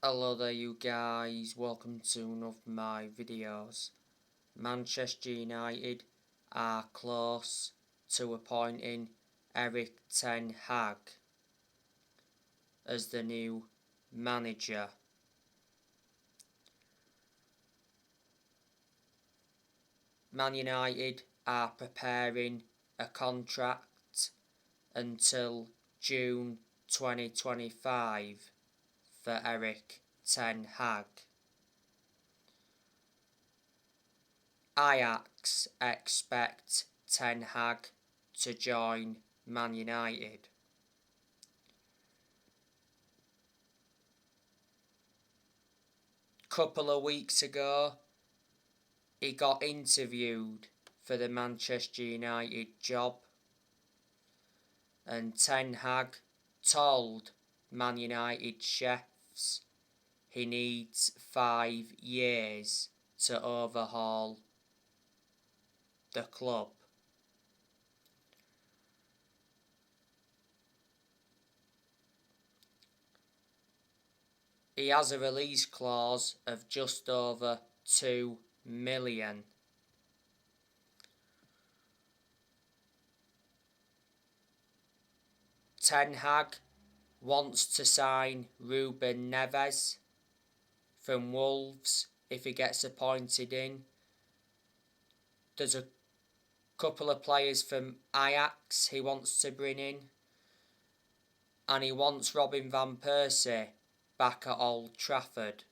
Hello there you guys, welcome to one of my videos. Manchester United are close to appointing Erik ten Hag as the new manager. Man United are preparing a contract until June 2025 for Erik ten Hag. Ajax expect ten Hag to join Man United. Couple of weeks ago, he got interviewed for the Manchester United job, and ten Hag told Man United chefs he needs 5 years to overhaul the club. He has a release clause of just over 2 million. Ten Hag wants to sign Ruben Neves from Wolves if he gets appointed in. There's a couple of players from Ajax he wants to bring in, and he wants Robin van Persie back at Old Trafford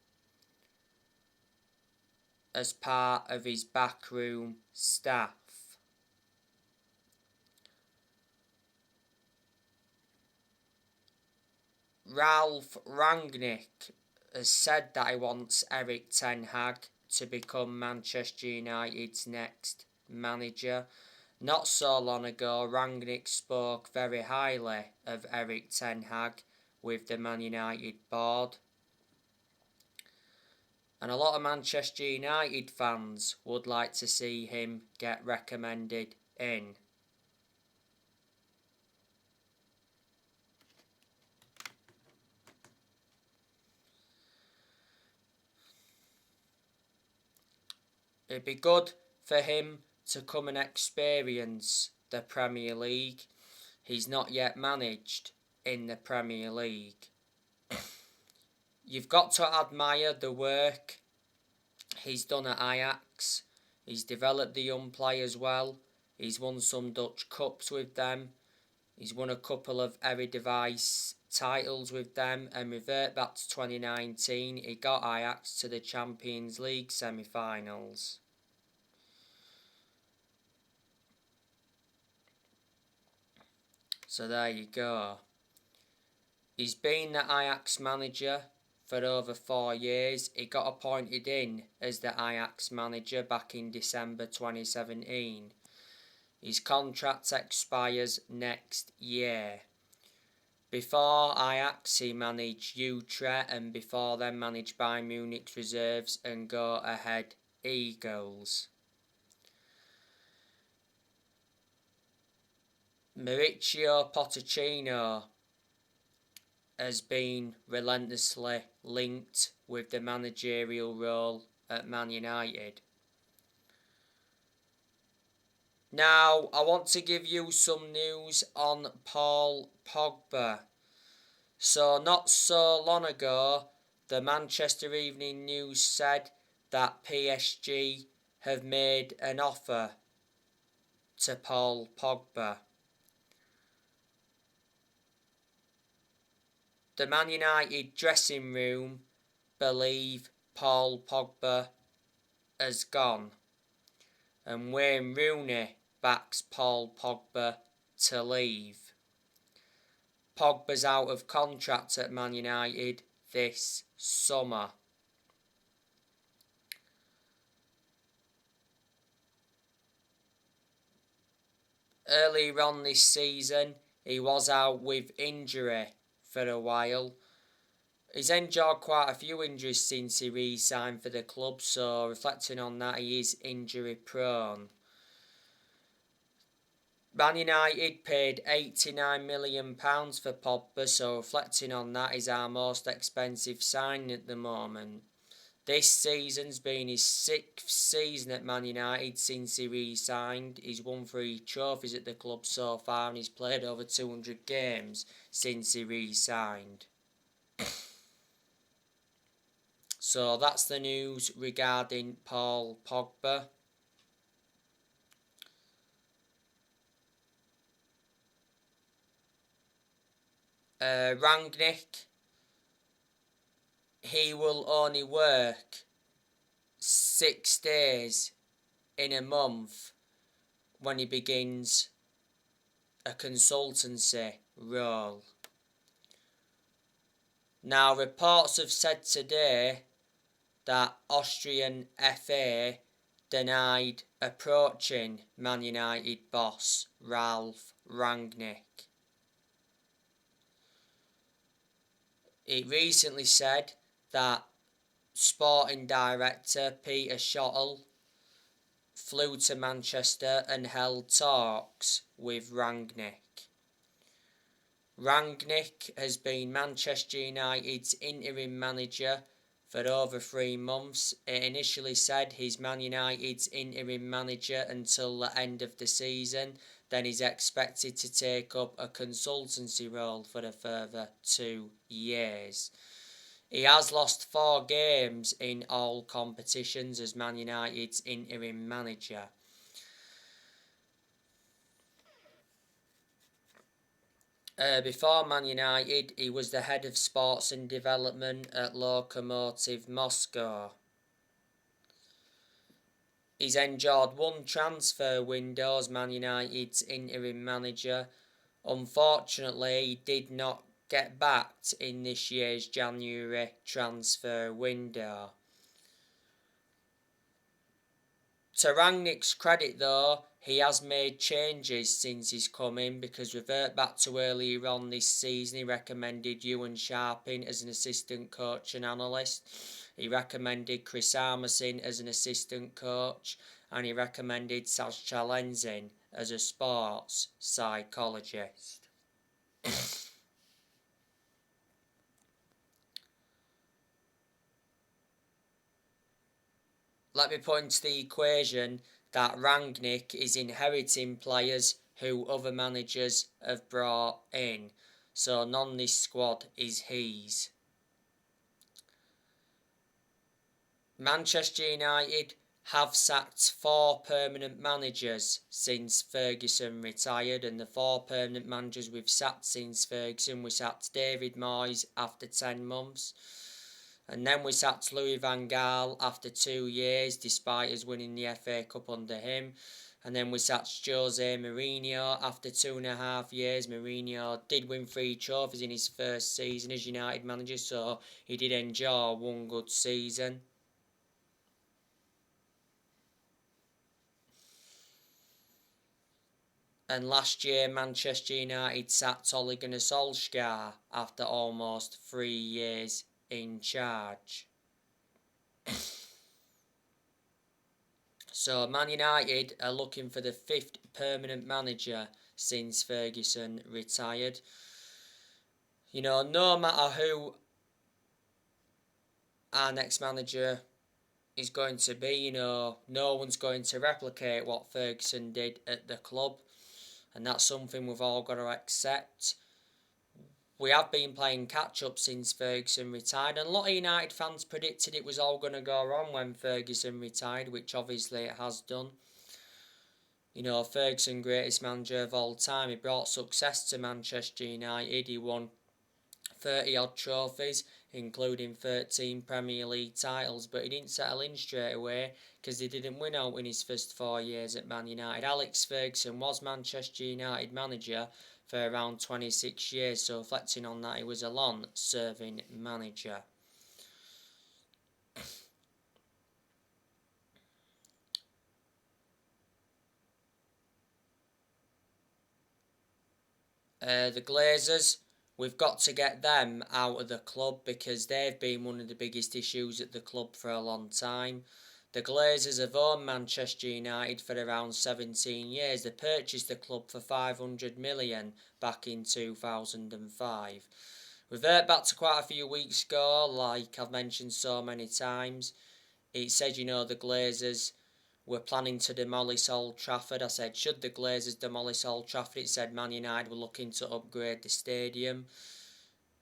as part of his backroom staff. Ralf Rangnick has said that he wants Erik ten Hag to become Manchester United's next manager. Not so long ago, Rangnick spoke very highly of Erik ten Hag with the Man United board. And a lot of Manchester United fans would like to see him get recommended in. It'd be good for him to come and experience the Premier League. He's not yet managed in the Premier League. You've got to admire the work he's done at Ajax. He's developed the young players well. He's won some Dutch Cups with them. He's won a couple of Eredivisie titles with them, and revert back to 2019, he got Ajax to the Champions League semi-finals. So there you go. He's been the Ajax manager for over 4 years. He got appointed in as the Ajax manager back in December 2017. His contract expires next year. Before Ajax, he managed Utrecht, and before then managed Bayern Munich's reserves and Go Ahead Eagles. Mauricio Pochettino has been relentlessly linked with the managerial role at Man United. Now, I want to give you some news on Paul Pogba. So, not so long ago, the Manchester Evening News said that PSG have made an offer to Paul Pogba. The Man United dressing room believe Paul Pogba has gone, and Wayne Rooney backs Paul Pogba to leave. Pogba's out of contract at Man United this summer. Earlier on this season, he was out with injury for a while. He's endured quite a few injuries since he re-signed for the club, so reflecting on that, he is injury prone. Man United paid £89 million for Pogba, so reflecting on that, is our most expensive signing at the moment. This season's been his 6th season at Man United since he re-signed. He's won 3 trophies at the club so far, and he's played over 200 games since he re-signed. So that's the news regarding Paul Pogba. Rangnick, he will only work 6 days in a month when he begins a consultancy role. Now, reports have said today that Austrian FA denied approaching Man United boss Ralf Rangnick. It recently said that sporting director Peter Schottel flew to Manchester and held talks with Rangnick. Rangnick has been Manchester United's interim manager for over 3 months. It initially said he's Man United's interim manager until the end of the season. Then he's expected to take up a consultancy role for a further 2 years. He has lost 4 games in all competitions as Man United's interim manager. Before Man United, he was the head of sports and development at Lokomotiv Moscow. He's endured 1 transfer window as Man United's interim manager. Unfortunately, he did not get backed in this year's January transfer window. To Rangnick's credit though, he has made changes since he's come in, because revert back to earlier on this season, he recommended Ewan Sharping as an assistant coach and analyst. He recommended Chris Armisen as an assistant coach, and he recommended Sascha Lenzin as a sports psychologist. Let me put into the equation that Rangnick is inheriting players who other managers have brought in. So none of this squad is his. Manchester United have sacked 4 permanent managers since Ferguson retired, and the 4 permanent managers we've sacked since Ferguson, we sacked David Moyes after 10 months. And then we sacked Louis van Gaal after 2 years, despite us winning the FA Cup under him. And then we sacked Jose Mourinho after 2.5 years. Mourinho did win 3 trophies in his first season as United manager, so he did enjoy 1 good season. And last year, Manchester United sacked Ole Gunnar Solskjaer after almost 3 years in charge. So Man United are looking for the 5th permanent manager since Ferguson retired. You know, no matter who our next manager is going to be, you know, no one's going to replicate what Ferguson did at the club, and that's something we've all got to accept. We have been playing catch-up since Ferguson retired, and a lot of United fans predicted it was all going to go wrong when Ferguson retired, which obviously it has done. You know, Ferguson, greatest manager of all time, he brought success to Manchester United. He won 30-odd trophies, including 13 Premier League titles, but he didn't settle in straight away because he didn't win out in his first 4 years at Man United. Alex Ferguson was Manchester United manager for around 26 years, so reflecting on that, he was a long-serving manager. The Glazers, we've got to get them out of the club because they've been one of the biggest issues at the club for a long time. The Glazers have owned Manchester United for around 17 years. They purchased the club for 500 million back in 2005. Revert back to quite a few weeks ago, like I've mentioned so many times. It said, the Glazers were planning to demolish Old Trafford. I said, should the Glazers demolish Old Trafford? It said Man United were looking to upgrade the stadium.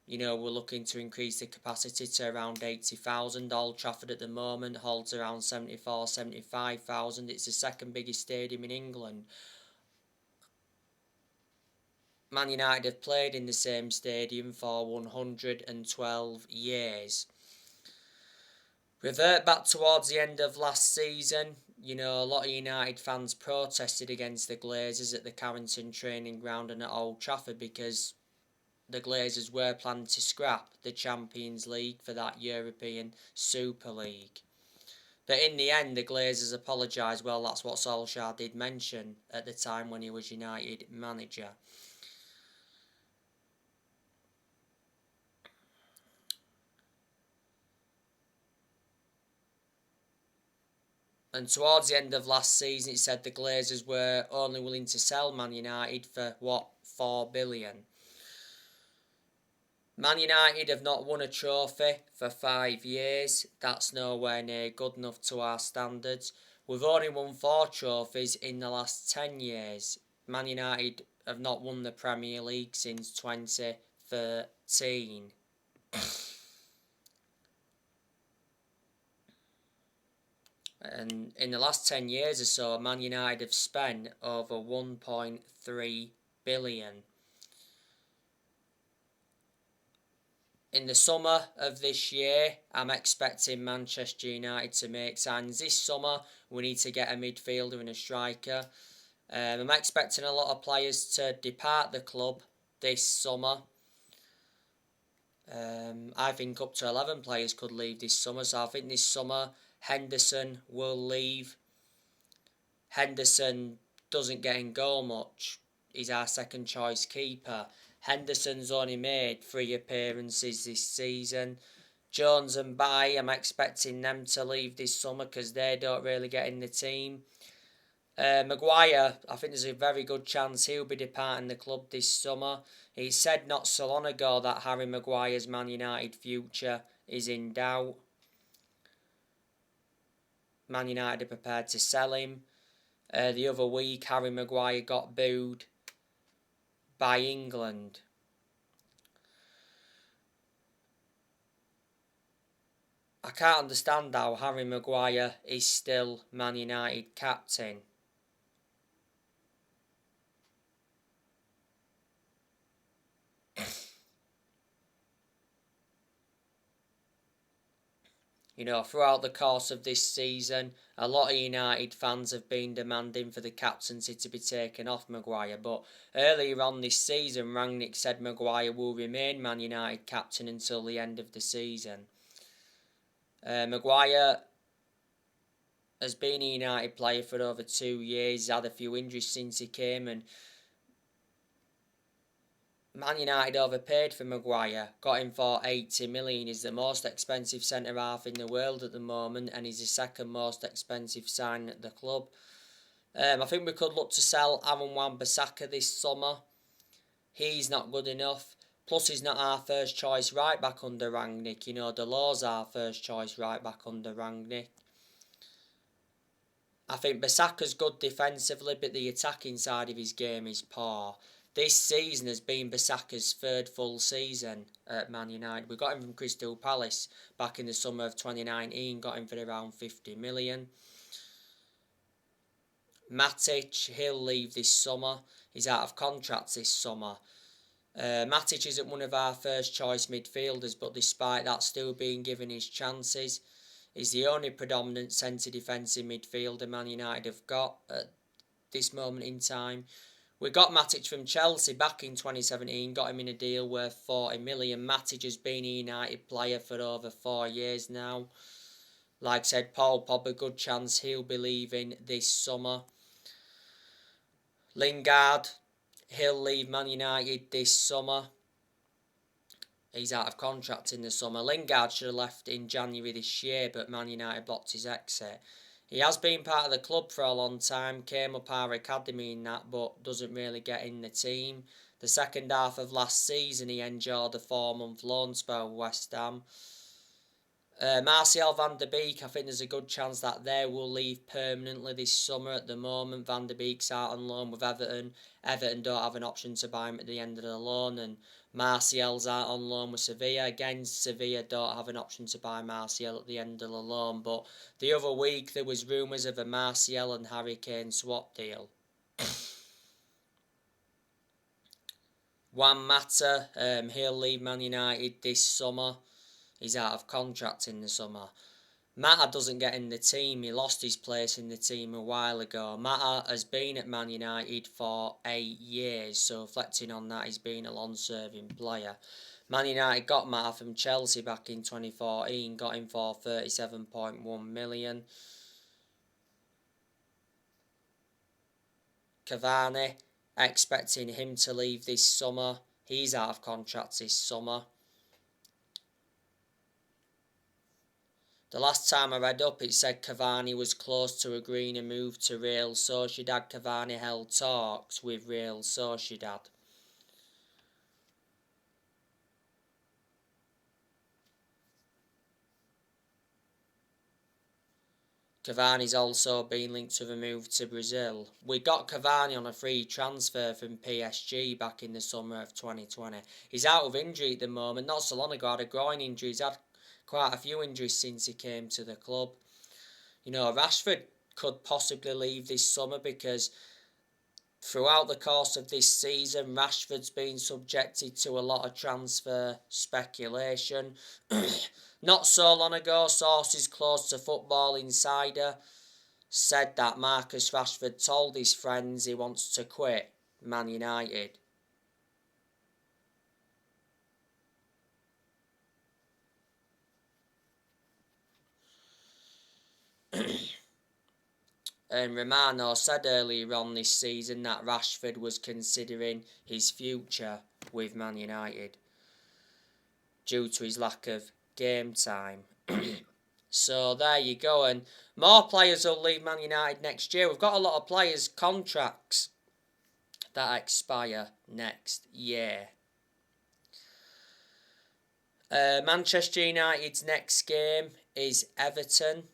We're looking to increase the capacity to around 80,000. Old Trafford at the moment holds around 75,000. It's the second biggest stadium in England. Man United have played in the same stadium for 112 years. Revert back towards the end of last season. A lot of United fans protested against the Glazers at the Carrington training ground and at Old Trafford because the Glazers were planning to scrap the Champions League for that European Super League. But in the end, the Glazers apologised. Well, that's what Solskjaer did mention at the time when he was United manager. And towards the end of last season, it said the Glazers were only willing to sell Man United for, 4 billion. Man United have not won a trophy for 5 years. That's nowhere near good enough to our standards. We've only won 4 trophies in the last 10 years. Man United have not won the Premier League since 2013. And in the last 10 years or so, Man United have spent over 1.3 billion. In the summer of this year, I'm expecting Manchester United to make signings. This summer, we need to get a midfielder and a striker. I'm expecting a lot of players to depart the club this summer. I think up to 11 players could leave this summer. So I think this summer, Henderson will leave. Henderson doesn't get in goal much. He's our second choice keeper. Henderson's only made 3 appearances this season. Jones and Bailly, I'm expecting them to leave this summer because they don't really get in the team. Maguire, I think there's a very good chance he'll be departing the club this summer. He said not so long ago that Harry Maguire's Man United future is in doubt. Man United are prepared to sell him. The other week, Harry Maguire got booed by England. I can't understand how Harry Maguire is still Man United captain. Throughout the course of this season, a lot of United fans have been demanding for the captaincy to be taken off Maguire, but earlier on this season, Rangnick said Maguire will remain Man United captain until the end of the season. Maguire has been a United player for over 2 years. He's had a few injuries since he came, and Man United overpaid for Maguire, got him for 80 million. He's the most expensive centre-half in the world at the moment, and he's the second most expensive sign at the club. I think we could look to sell Aaron Wan-Bissaka this summer. He's not good enough. Plus, he's not our first choice right back under Rangnick. Delors our first choice right back under Rangnick. I think Bissaka's good defensively, but the attacking side of his game is poor. This season has been Bissaka's 3rd full season at Man United. We got him from Crystal Palace back in the summer of 2019, got him for around 50 million. Matic, he'll leave this summer. He's out of contract this summer. Matic isn't one of our first choice midfielders, but despite that still being given his chances, he's the only predominant centre defensive midfielder Man United have got at this moment in time. We got Matic from Chelsea back in 2017, got him in a deal worth 40 million. Matic has been a United player for over 4 years now. Like I said, Paul Pogba, good chance he'll be leaving this summer. Lingard, he'll leave Man United this summer. He's out of contract in the summer. Lingard should have left in January this year, but Man United blocked his exit. He has been part of the club for a long time, came up our academy in that, but doesn't really get in the team. The second half of last season, he endured a 4-month loan spell with West Ham. Martial, Van der Beek, I think there's a good chance that they will leave permanently this summer. At the moment, Van der Beek's out on loan with Everton. Everton don't have an option to buy him at the end of the loan, and Martial's out on loan with Sevilla. Again, Sevilla don't have an option to buy Martial at the end of the loan. But the other week, there was rumours of a Martial and Harry Kane swap deal. Juan Mata, he'll leave Man United this summer. He's out of contract in the summer. Mata doesn't get in the team. He lost his place in the team a while ago. Mata has been at Man United for 8 years, so reflecting on that, he's been a long-serving player. Man United got Mata from Chelsea back in 2014, got him for 37.1 million. Cavani, expecting him to leave this summer. He's out of contract this summer. The last time I read up, it said Cavani was close to agreeing a move to Real Sociedad. Cavani held talks with Real Sociedad. Cavani's also been linked to a move to Brazil. We got Cavani on a free transfer from PSG back in the summer of 2020. He's out of injury at the moment. Not so long ago, had a groin injury. He's had quite a few injuries since he came to the club. You know, Rashford could possibly leave this summer because throughout the course of this season, Rashford's been subjected to a lot of transfer speculation. Not so long ago, sources close to Football Insider said that Marcus Rashford told his friends he wants to quit Man United. And Romano said earlier on this season that Rashford was considering his future with Man United due to his lack of game time. So there you go, and more players will leave Man United next year. We've got a lot of players' contracts that expire next year. Manchester United's next game is Everton.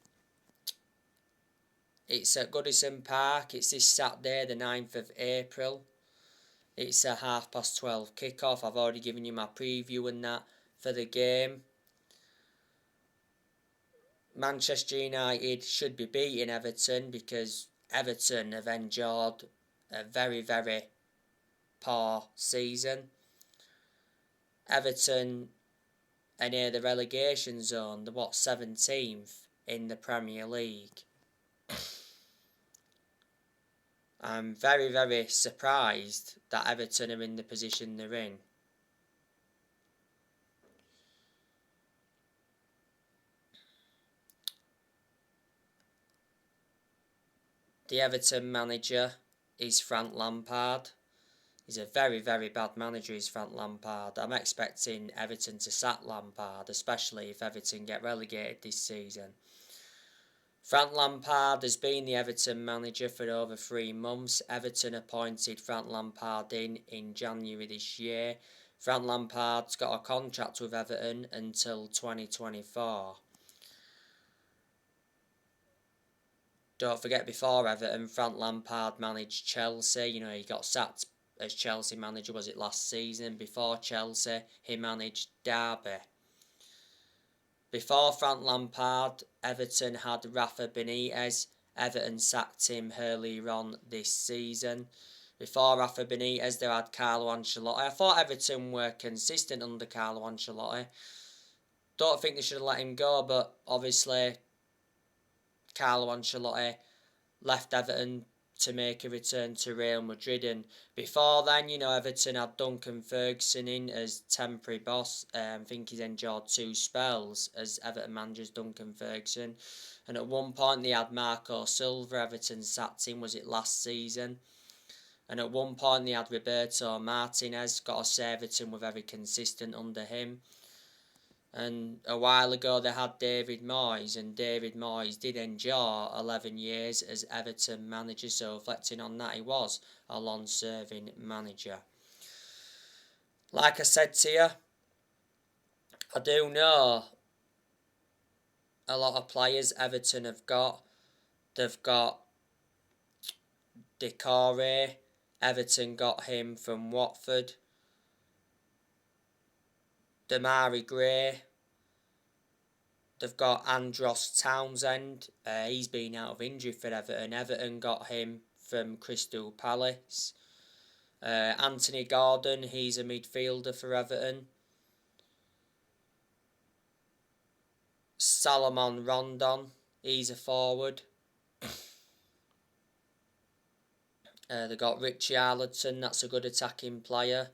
It's at Goodison Park. It's this Saturday, the 9th of April. It's a 12:30 kick-off. I've already given you my preview and that for the game. Manchester United should be beating Everton because Everton have endured a very, very poor season. Everton are near the relegation zone, the 17th in the Premier League. I'm very, very surprised that Everton are in the position they're in. The Everton manager is Frank Lampard. He's a very, very bad manager, is Frank Lampard. I'm expecting Everton to sack Lampard, especially if Everton get relegated this season. Frank Lampard has been the Everton manager for over 3 months. Everton appointed Frank Lampard in January this year. Frank Lampard's got a contract with Everton until 2024. Don't forget, before Everton, Frank Lampard managed Chelsea. You know, he got sacked as Chelsea manager, was it last season? Before Chelsea, he managed Derby. Before Frank Lampard, Everton had Rafa Benitez. Everton sacked him earlier on this season. Before Rafa Benitez, they had Carlo Ancelotti. I thought Everton were consistent under Carlo Ancelotti. Don't think they should have let him go, but obviously Carlo Ancelotti left Everton to make a return to Real Madrid, and before then, you know, Everton had Duncan Ferguson in as temporary boss. I think he's endured 2 spells as Everton managers, Duncan Ferguson, and at one point they had Marco Silva. Everton sacked him, was it last season? And at one point they had Roberto Martinez. Got to say, Everton were very consistent under him. And a while ago they had David Moyes, and David Moyes did endure 11 years as Everton manager, so reflecting on that, he was a long-serving manager. Like I said to you, I do know a lot of players Everton have got. They've got Decore. Everton got him from Watford. Damari Gray. They've got Andros Townsend. He's been out of injury for Everton. Everton got him from Crystal Palace. Anthony Gordon, he's a midfielder for Everton. Salomon Rondon, he's a forward. They got Richie Arlington, that's a good attacking player.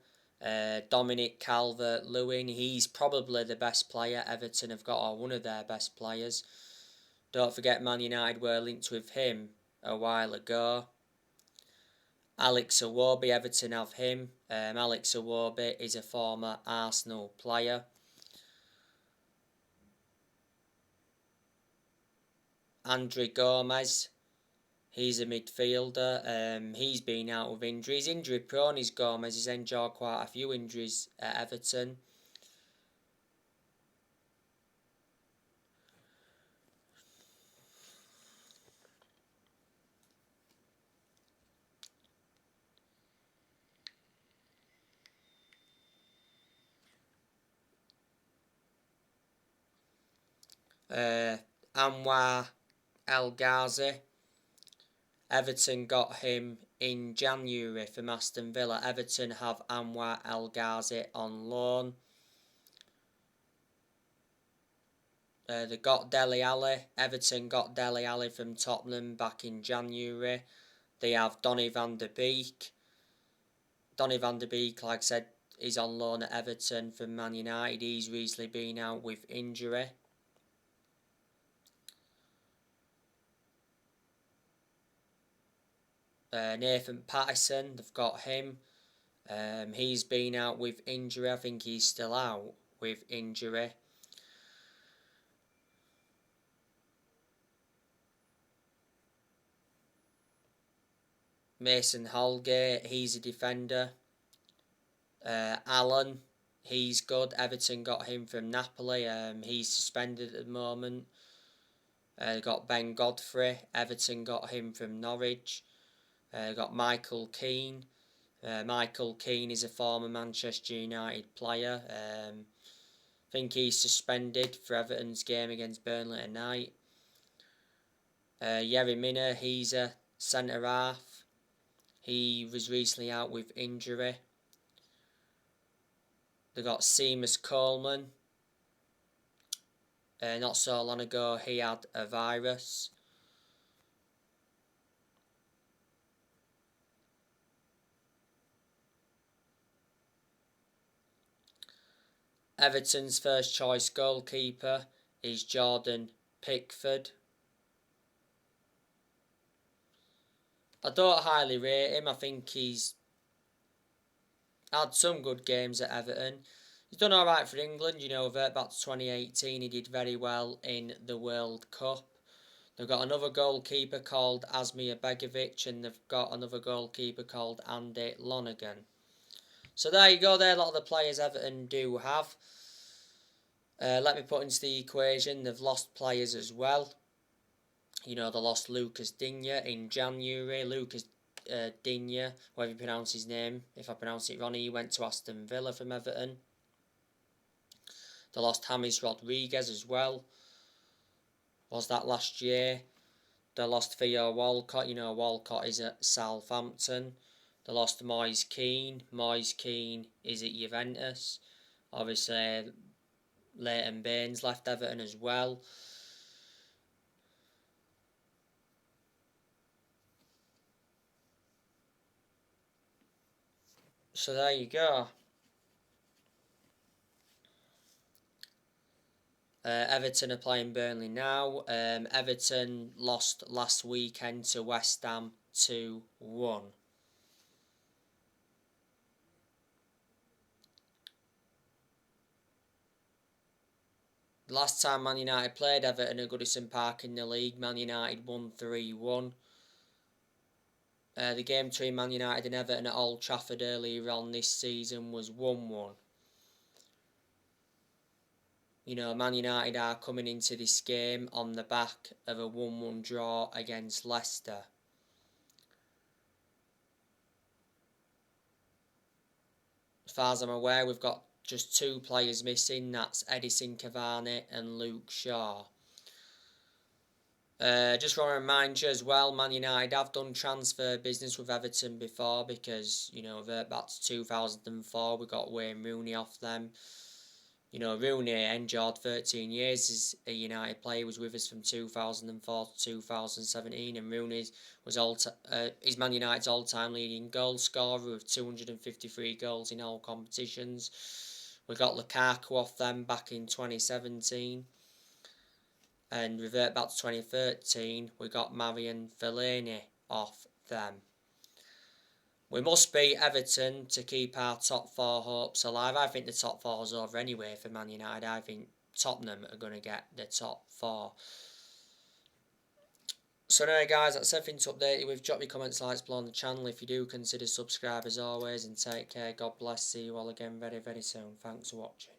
Dominic Calvert-Lewin, he's probably the best player Everton have got, or one of their best players. Don't forget Man United were linked with him a while ago. Alex Iwobi, Everton have him. Alex Iwobi is a former Arsenal player. Andre Gomez, he's a midfielder. He's been out with injuries. Injury prone is Gomez. He's endured quite a few injuries at Everton. Anwar El Ghazi, Everton got him in January from Aston Villa. Everton have Anwar El Ghazi on loan. They got Dele Alli. Everton got Dele Alli from Tottenham back in January. They have Donny van der Beek. Donny van der Beek, like I said, is on loan at Everton from Man United. He's recently been out with injury. Nathan Patterson, they've got him. He's been out with injury. I think he's still out with injury. Mason Holgate, he's a defender. Allen, he's good. Everton got him from Napoli. He's suspended at the moment. Got Ben Godfrey. Everton got him from Norwich. Got Michael Keane. Michael Keane is a former Manchester United player. I think he's suspended for Everton's game against Burnley tonight. Yerry Mina, he's a centre half. He was recently out with injury. They got Seamus Coleman. Not so long ago he had a virus. Everton's first choice goalkeeper is Jordan Pickford. I don't highly rate him. I think he's had some good games at Everton. He's done alright for England, back to 2018 he did very well in the World Cup. They've got another goalkeeper called Asmir Begovic, and they've got another goalkeeper called Andy Lonergan. So there you go, there a lot of the players Everton do have. Let me put into the equation, they've lost players as well. They lost Lucas Digne in January. Lucas Digne, whatever you pronounce his name, if I pronounce it wrong, he went to Aston Villa from Everton. They lost James Rodriguez as well. Was that last year? They lost Theo Walcott. Walcott is at Southampton. They lost Moise Kean. Moise Kean is at Juventus. Obviously, Leighton Baines left Everton as well. So there you go. Everton are playing Burnley now. Everton lost last weekend to West Ham 2-1. last time Man United played Everton at Goodison Park in the league, Man United won 3-1. The game between Man United and Everton at Old Trafford earlier on this season was 1-1. You know, Man United are coming into this game on the back of a 1-1 draw against Leicester. As far as I'm aware, we've got just 2 players missing. That's Edinson Cavani and Luke Shaw. Just want to remind you as well, Man United have done transfer business with Everton before because, you know, back to 2004, we got Wayne Rooney off them. You know, Rooney endured 13 years as a United player, was with us from 2004 to 2017, and Rooney was is Man United's all-time leading goal scorer with 253 goals in all competitions. We got Lukaku off them back in 2017. And revert back to 2013, we got Marion Fellaini off them. We must beat Everton to keep our top 4 hopes alive. I think the top 4 is over anyway for Man United. I think Tottenham are going to get the top 4. So anyway guys, that's everything to update you with. Drop your comments, likes below on the channel. If you do, consider subscribe as always, and take care. God bless. See you all again very, very soon. Thanks for watching.